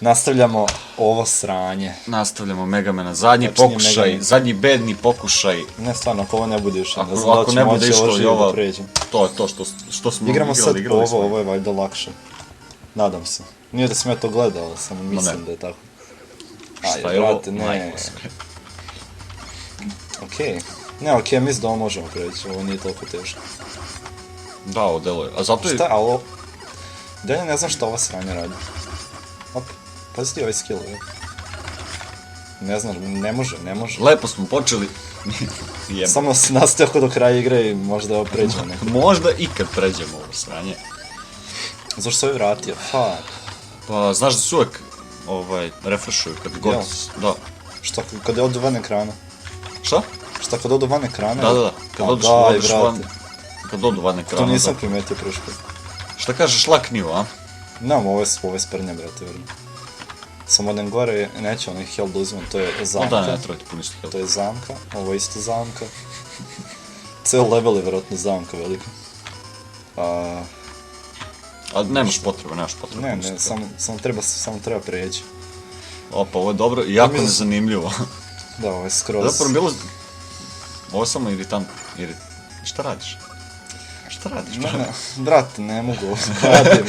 Nastavljamo ovo sranje. Nastavljamo Megamena, zadnji Tačnije pokušaj, Megaman. zadnji bedni pokušaj. Ne, stvarno, ako ovo ne bude išlo, ne Ako, znam da ako ću ne bude moći išlo ovo i živo ova, da pređem. to je to što smo Igramo sad igrali smo. ovo je valjda lakše. Nadam se. Nije da sam ja to gledao, samo mislim da je tako. Šta je ovo? brate, ne. Majko sve. Okej. Ne, okej, mislim da ovo možemo preći, ovo nije toliko teško. Da, ovo deluje. A zato je... Šta, a ovo... Dalje ne znam šta ova sranja radi. Op, pazi ti ovaj skill, je. Ne znam, ne može. Lepo smo počeli. Jeba. Samo se nastavio do kraja igre i možda ovo pređemo nekako. Možda i kad pređemo ovo sranje. Zašto se ovaj vratio? Fuck. Pa, znaš da se uvek refreshuju kad god... Jel? Da. Šta, kad je odu van ekrana? Šta? Šta, kad odu van ekrana? Da. Kad A odeš daj, van... brate. Kad odu van ekrana, To nisam da. primetio prošlo. Šta kažeš, lak nivo, a? Nemam, ovo je sprnja, brate, vrlo. Samo odem gore, neće onaj heal da uzmem, to je No zamka. da, ne treba ti puništi health. To je zamka, ovo je isto zamka. Ceo level je vjerojatno zamka velika. A nemaš potrebe. Ne, samo treba preći. Opa, ovo je dobro i jako nezanimljivo. Da, ovo je skroz... Zapravo bilo... Ovo je samo iritantno. Šta radiš? Šta radiš? Ne, brate, ne mogu, radim.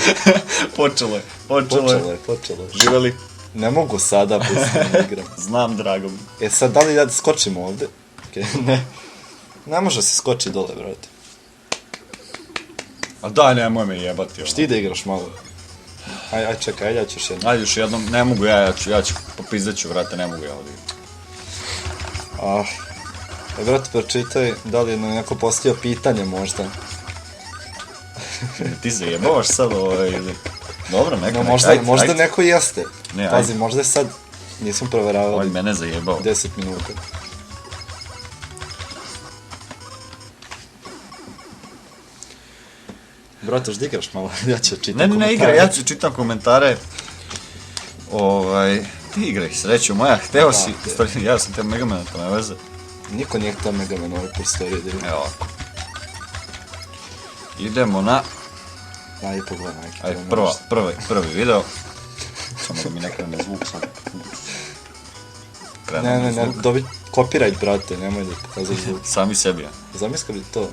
Počelo je. Počelo je. Živeli? Ne mogu sada, pustim da igram. Znam, drago mi. E sad, da li da skočim ovdje? Ne. Ne može se skoči dole, brate. A daj, nemoj me jebati. Šti ti da igraš malo? Aj, čekaj, ja ću još jednom. Ajde još jednom, ne mogu ja ću popizdat ću, vrate, ne mogu ja ovdje. Brate, pročitaj, da li je neko postavio pitanje možda? Ti zajebavaš sad ili... Dobro, neka, Možda neko jeste. Ne, Pazi, možda je sad, nismo proveravali. Ovaj mene zajebao. 10 minuta. Brate, još da igraš malo, ja ću čitam komentare. Ne igraj, ja ću čitam komentare. Ti igraj, sreću moja, hteo si, ja sam te Megamena, to ne veze. Niko nije htio Megaman ove prostorije da ima. Evo ovako. Idemo na... Ajde, pogledaj, majke. Ajde, prvi video. Samo da mi ne krene zvuk sad. Ne, dobit copyright, brate, nemoj da pokazati zvuk. Sami sebi, ja. Zamisli kad bi to...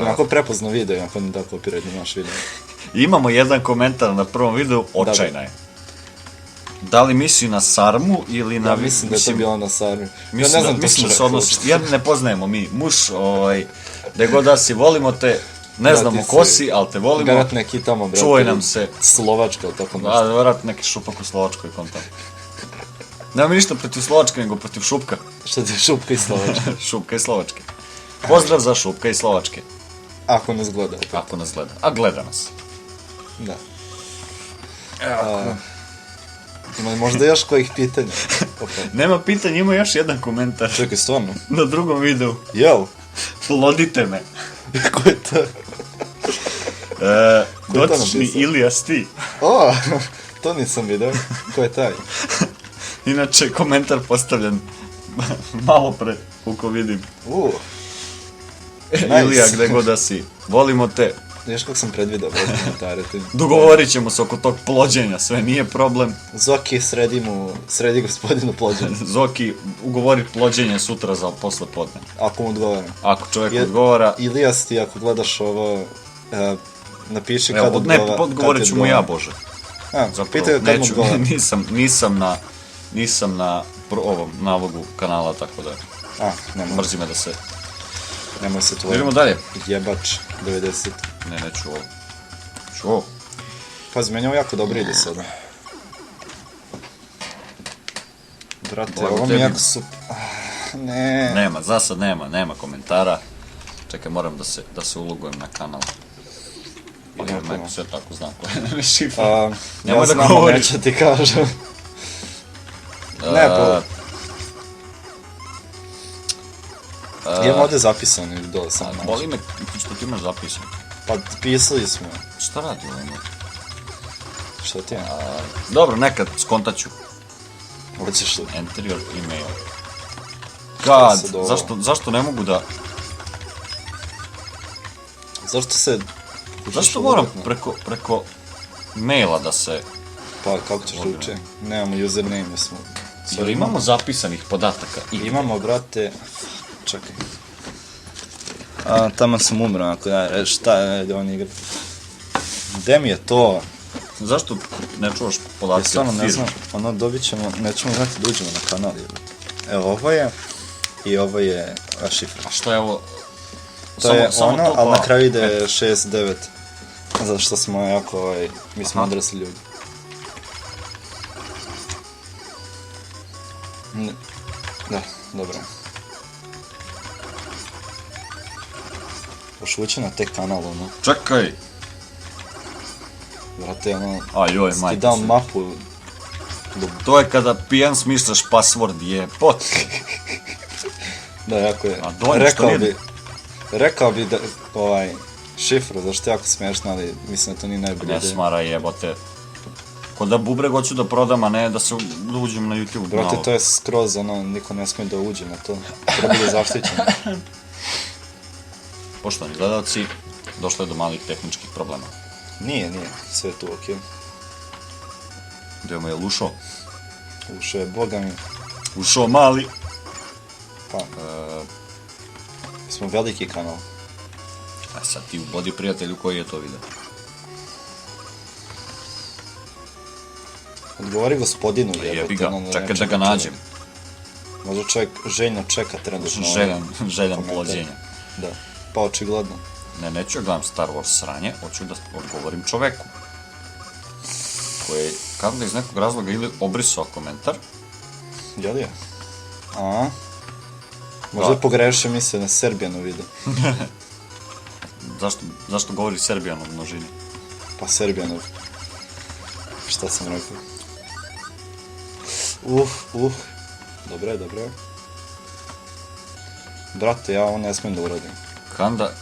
Onako prepozno video, ako ne da copyright na naš video. Imamo jedan komentar na prvom videu, očajna je. Da li misli na sarmu ili na... Ja mislim da je to bilo na sarmu. Ja ne znam mislim da se odnosi, ja ne poznajemo mi, muž, gde god da si, volimo te, ne znamo ko si, ali te volimo. Garat neki tamo, brate. Čuvaj nam se. Slovačka ili tako nešto. Da, vrat neki šupak u Slovačkoj kontam. Nema mi ništa protiv Slovačke, nego protiv Šupka. Šta ti je Šupka i Slovačka? Šupka i Slovačke. Pozdrav za Šupka i Slovačke. Ako nas gleda. Ako nas gleda. A gleda nas. Da. Ima možda još kojih pitanja? Nema pitanja, ima još jedan komentar. Čekaj, stvarno? Na drugom videu. Jel? Plodite me. Ko je to? Dotični Ilijas ti. O, to nisam vidio. Ko je taj? Inače, komentar postavljen malo pre, koliko vidim. Ilija, gde god da si. Volimo te. Još kako sam predvidao komentare. Dogovorit ćemo se oko tog plođenja, sve nije problem. Zoki, sredi gospodinu plođenja. Zoki, ugovori plođenje sutra za posle podne. Ako mu odgovara. Ako čovjek odgovara... Ilijas, ti ako gledaš ovo, napiši kad odgovara. Ne, odgovorit ću mu ja, Bože. Pitaj kad mu odgovara. Nisam na ovom nalogu kanala, tako da... Mrzi me da se... Nemoj se tvoj... Idemo dalje. Jebač, 90. Ne, neću ovo. Ću ovo. Pazi, meni ovo jako dobro ide sada. Brate, ovo mi jako super... Ne. Nema, za sad nema komentara. Čekaj, moram da se ulogujem na kanal. Ili me sve tako znam koje ne šifra. Ja znam, ali neću ti kažem. Ne, imam ovdje zapisano ili dole sam naći. Boli me što ti imaš zapisano. Pa pisali smo. Šta radi ovo? Šta ti je? Dobro, nekad skontaću. Hoćeš li? Enter your email. God, zašto ne mogu da... Zašto se... Zašto moram preko maila da se Pa kako ćeš da uči? Nemamo username, jer smo... Jel imamo zapisanih podataka? Imamo, brate... Čekaj. Tamo sam umro, ako ja reći šta je on igra. Gde mi je to? Zašto ne čuvaš Ja podatke stvarno od ne firme? znam, ono dobit ćemo, nećemo znati da uđemo na kanal. Evo, ovo je, i ovo je šifra. A šta je ovo? To je Samo ono, to ali na pa- kraju ide 6-9. Zato što smo jako, mi smo Aha. odrasli ljudi. Da, dobro. Pošući na te kanal, ono. Čekaj! Brate, ono, Ajoj, ti majke dao se. mapu. To je kada pijan smisliš password, jebot. Da, jako je. A donje što nije? Rekao bi da, šifru, zašto je jako smiješno, ali mislim da to nije najbolje Ne ideja. smara jebote. Ko da bubreg hoću da prodam, a ne da uđem na YouTube. Brate, to je skroz, ono, niko ne smije da uđe na to. Treba da zaštićeno. Poštovani gledalci, došlo je do malih tehničkih problema. Nije, sve je tu okej. Gdje mu je lušo? Ušao je, boga mi. Ušo mali. Pa, smo veliki kanal. A sad ti ubodi prijatelju koji je to video. Odgovori gospodinu, Jebi ga, ono, ne čekaj da čeka ga nađem. čovjek. Možda čovjek željno čeka trenutno. Željan komentar. polođenja. Da, pa očigledno. Neću ja gledam Star Wars sranje, hoću da odgovorim čoveku. Koji je, kako da iz nekog razloga ili obrisao komentar, Jel je? A? Možda je pogrešio misle na Serbijanu vidio. zašto govori Serbijan u množini? Pa Serbijanov. Šta sam rekao? Dobro je. Brate, ja ovo ne smijem da uradim.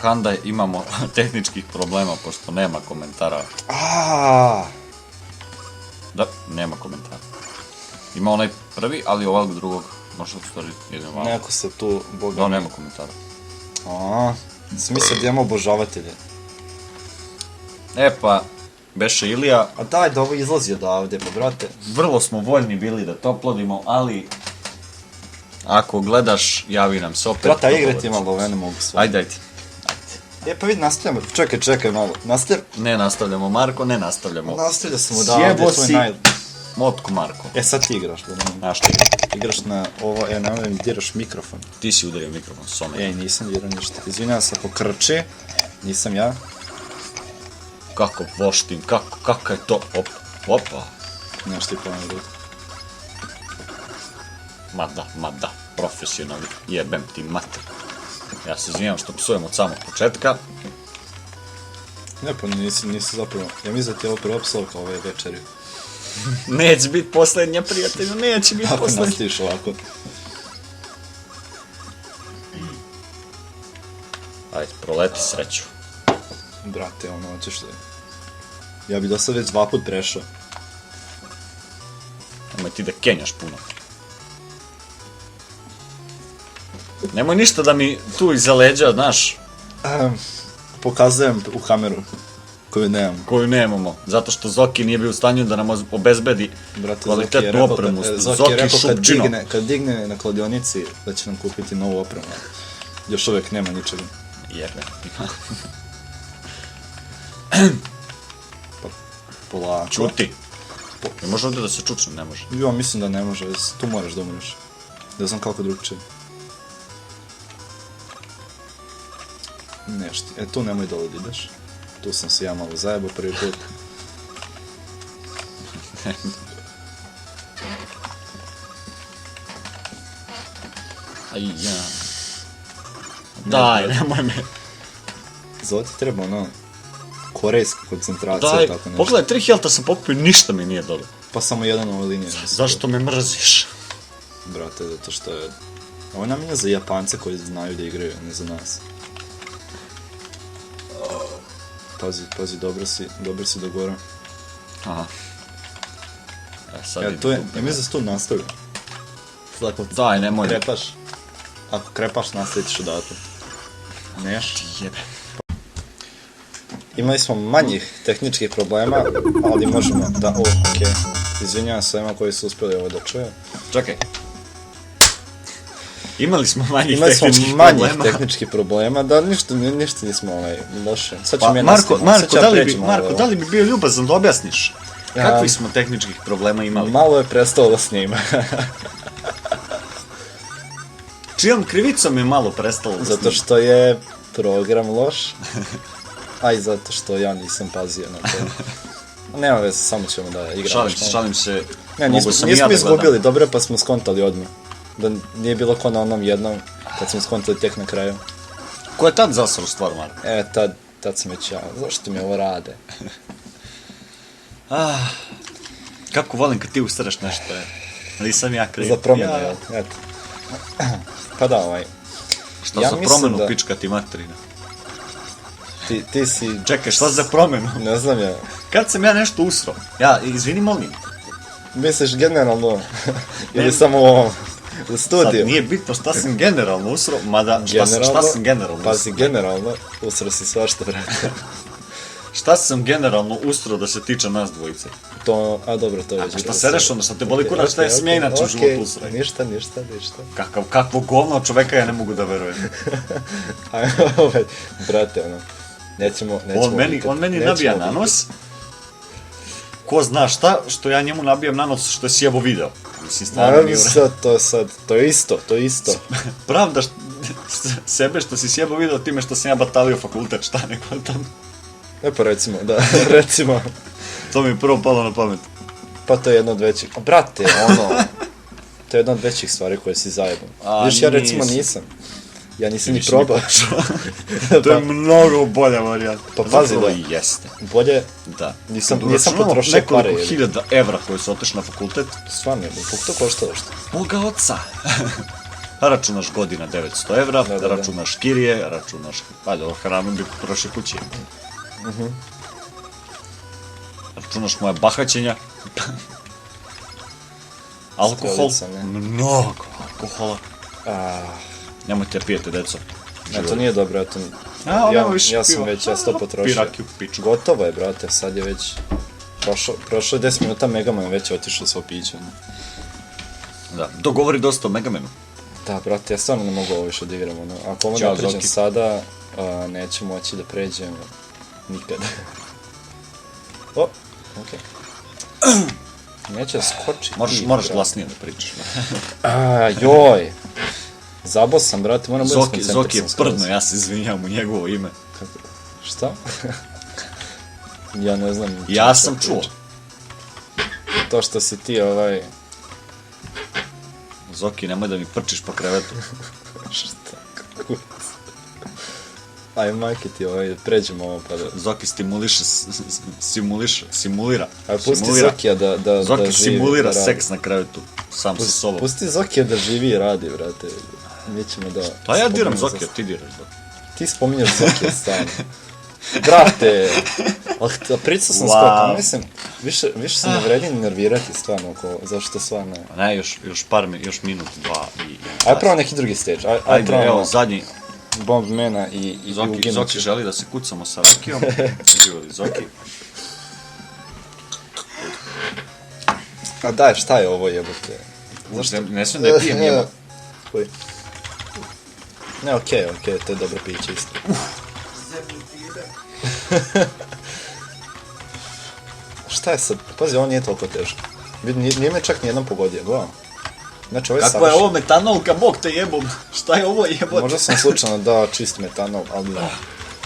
Kanda imamo tehničkih problema, pošto nema komentara. Da, nema komentara. Ima onaj prvi, ali ovog drugog, možda u stvari jedino malo. Neko se tu, boga... Da, nema komentara. Smisla da imamo obožavatelje. E pa, beše Ilija, A daj da ovo izlazi odavde, pa brate. vrlo smo voljni bili da to plodimo, ali ako gledaš, javi nam se opet. Brate, a igre ti malo, ove ne mogu sve. Ajde. Pa vidi, nastavljamo. Čekaj malo. Ne nastavljamo, Marko, ne nastavljamo. Nastavlja sam Sjebo odavde, tvoj si naj... motku, Marko. Sad ti igraš, da ne. Znaš ti, Igraš na ovo, nemoj mi diraš mikrofon. ti si udario mikrofon s ome. Nisam dirao ništa. Izvinjavam se ako krče, nisam ja. Kako voštim, kako je to, opa. Nemaš ti pojma drugo. Ma da, profesionalni, jebem ti mater. Ja se izvinjam što psujem od samog početka. Ne, pa nisi zapravo. Ja mislim da ti je ovo prva psovka ove večeri. Neće biti posljednja, prijatelju, neće biti Ako posljednja. nastaviš ovako. Ajde, proleti sreću. Brate, hoćeš da... Ja bi do sad već 2 put prešao. Nemoj ti da kenjaš puno. Nemoj ništa da mi tu iza leđa, znaš, Pokazujem u kameru. Koju nemam. koju nemamo. Zato što Zoki nije bio u stanju da nam obezbedi Brate, kvalitetnu opremu. Zoki je rekao Šupčino. kad digne na kladionici da će nam kupiti novu opremu. Još uvijek nema ničega. Jebe. Polako. Čuti. Ne može ovdje da se čučne, ne može. Ja mislim da ne može, tu moraš da umreš. Ne znam kako drugčije. Nešto, tu nemoj dole da ideš. Tu sam se ja malo zajebao prvi put. Aj ja. Daj, nemoj me. Za ovo ti treba korejska koncentracija, Daj, tako nešto. pogledaj, 3 helta sam pokupio, ništa mi nije dobro. Pa samo jedan ova linija. Zašto me mrziš? Brate, zato što je... Ovo je namijenjeno za Japance koji znaju da igraju, ne za nas. Pazi, dobro si do gora. Aha. Sad Ja mislim da se tu nastavlja. Daj, nemoj. Krepaš. Ako krepaš, nastavit ćeš odatle. Neš? Jebe. imali smo manjih tehničkih problema, ali možemo da... okej. Izvinjavam svema koji su uspjeli ovo da čuje. Čekaj. Imali smo manjih Imali smo tehničkih manjih problema. tehničkih problema, da ništa nismo loše. Sad ću Pa, mi Marko, nastaviti. da li bi bio ljubazan da objasniš? Kakvi smo tehničkih problema imali? Malo je prestalo da snima. Čijom krivicom je malo prestalo da Zato snima? što je program loš, a i zato što ja nisam pazio na to. Nema veze, samo ćemo da igramo. Šalim se. Ne, Mogu sam i nismo ja da izgubili, gledam. dobro pa smo skontali odmah. Da nije bilo ko na onom jednom, kad smo skontali tek na kraju. Ko je tad zasao stvar, Marko? Tad sam već ja, zašto mi ovo rade? Kako volim kad ti ustareš nešto, nisam ja kriv. Za promjenu, jel? Eto. Pa da, Šta ja za mislim promjenu da- pička ti materina? ti si... Čekaj, šta za promjenu? Ne znam ja. Kad sam ja nešto usro? Ja, izvini, molim. Misliš generalno? Ili samo u ovom? U Sad studiju? nije bitno šta sam generalno usro, mada šta sam generalno Pazi, usro? generalno, usro si svašta, brate. Šta sam generalno usro da se tiče nas dvojice? To, a dobro, to je već... A šta sereš onda, šta te boli kurac, šta je sam ja inače u životu usro? Ništa. Kakvo govno od čoveka ja ne mogu da verujem. Ajmo, brate, ono, nećemo... On meni nabija na nos. Ko zna šta, što ja njemu nabijam na nos što je sjebo video. Mislim, stvarno nije To je isto. Pravda sebe što si sjebo video time što sam ja batalio fakultet, šta neko tam. Pa recimo, To mi je prvo palo na pamet. pa to je jedno od većih... Brate, ono... To je jedna od većih stvari koje si zajedno. Viš, ja recimo nisam. Ja nisam ni probao. To je mnogo bolja varijanta. Pa pazi Zapravo da. i jeste. Bolje, Da. nisam Uračunamo potrošio pare. nekoliko Ili. hiljada evra koje su otišli na fakultet. Stvarno, koliko to koštalo što? Moga oca. Računaš godina 900 evra, Da. računaš kirije, računaš... Ajde, ovo hranu bi prošli kući. Računaš moja bahaćenja. Alkohol. Stolica, ne? Mnogo alkohola. Nemojte pijete, deco. To nije dobro, ja sam već to potrošio. Piraki u piču. Gotovo je, brate, sad je već... Prošlo je 10 minuta, Megaman je već otišao svo piće. Da, dogovori dosta o Megamenu. Da, brate, ja stvarno ne mogu ovo više da igram. Ako ovo Ćao, ne pređem Zoki. sada, neću moći da pređem nikad. Okej. Neće da skoči. Moraš glasnije da pričaš. Joj! Zabao sam, brate, moram biti Zoki je skoncentrisan skroz. prdno, ja se izvinjam u njegovo ime. Šta? Ja ne znam. Ja sam čuo. To što si ti Zoki, nemoj da mi prčiš po krevetu. Šta? Aj, majke ti pređemo ovo pa da... Zoki simulira. Aj, pusti Zokija da Zoki živi. simulira da radi. seks na krevetu, sam sa sobom. Pusti Zokija da živi i radi, brate. Mi ćemo da... Pa ja diram spominjemo Zokija, ti diraš Zokija. Ti spominješ Zokija stalno. Brate! Pričao sam skoro, mislim, više se ne vredi ni nervirati stvarno oko, zašto stvarno... Ne, još minut, dva i... Aj pravo neki drugi stage, aj Ajde, evo, pravo zadnji. Bombmana i uginuću. Zoki želi da se kucamo sa Rokijom. Živjeli Zoki. A daj, šta je ovo jebote? Zašto? Ne smijem da je pijem jebo. Koji? Ne, okej, to je dobro piće isto. Šta je sad? Pazi, ovo nije toliko teško. Nije me čak nijedan pogodio, gledam. Znači, ovo je Kako je ovo metanolka, bog te jebom. Šta je ovo jebote? Možda sam slučajno dao čist metanol, ali da.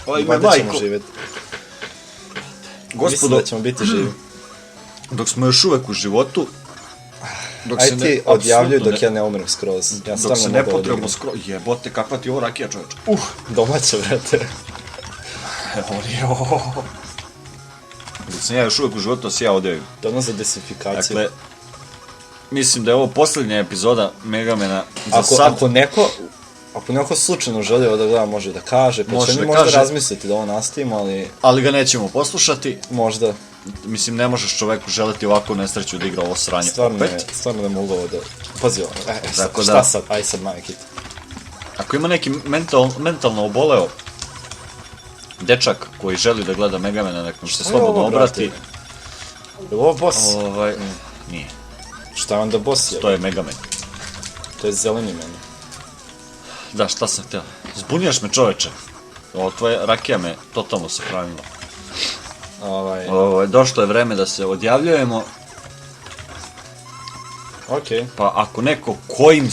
Oj, Valjda ćemo majko. živjeti. Mislim Gospodo, da ćemo biti živi. dok smo još uvek u životu, Aj ti odjavljuj dok ja ne umrem skroz. Ja dok se stvarno ne mogu potrebno odigrati. skroz... Jebote, kakva ti je ovo rakija, čoveč. Domaća, brate. Dok sam ja još uvek u životu, se ja odjavim. To je ono za desifikaciju. Dakle, mislim da je ovo posljednja epizoda Megamena za sad. Ako neko slučajno želi ovo da gleda, može da kaže, pa Može će da mi možda kaže. razmisliti da ovo nastavimo, ali Ali ga nećemo poslušati. možda Mislim, ne možeš čoveku želeti ovako nesreću da igra ovo sranje stvarno ne mogu ovo da... Pazi ovo, Tako da- šta sad, aj sad majke ti. Ako ima neki mentalno oboleo, dečak koji želi da gleda Megamena, nek nam se slobodno obrati. Je li ovo boss? Nije. Šta je onda boss je? To je Megaman. To je zeleni meni. Da, šta sam htio? Zbunjaš me, čoveče. Ovo tvoje rakija me totalno se hranila. Došlo je vreme da se odjavljujemo. Okej. Pa ako neko kojim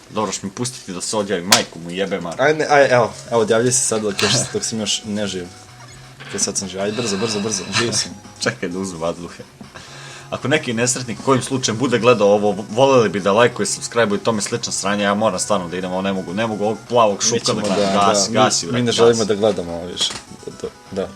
Dobro, što mi pustiti da se odjavim, majku mu jebe mar. Ajde, evo, odjavljaj se sad dok sam još neživ. Sad sam živ, ajde brzo, živ sam. Čekaj da uzmem vazduhe. Ako neki nesretnik kojim slučajem bude gledao ovo, voleli bi da lajkuje, subscribe-u i tome slično sranje, ja moram stvarno da idem, ne mogu ovog plavog šupka da gledam, gasi, mi ne želimo da gledamo ovo više. Da.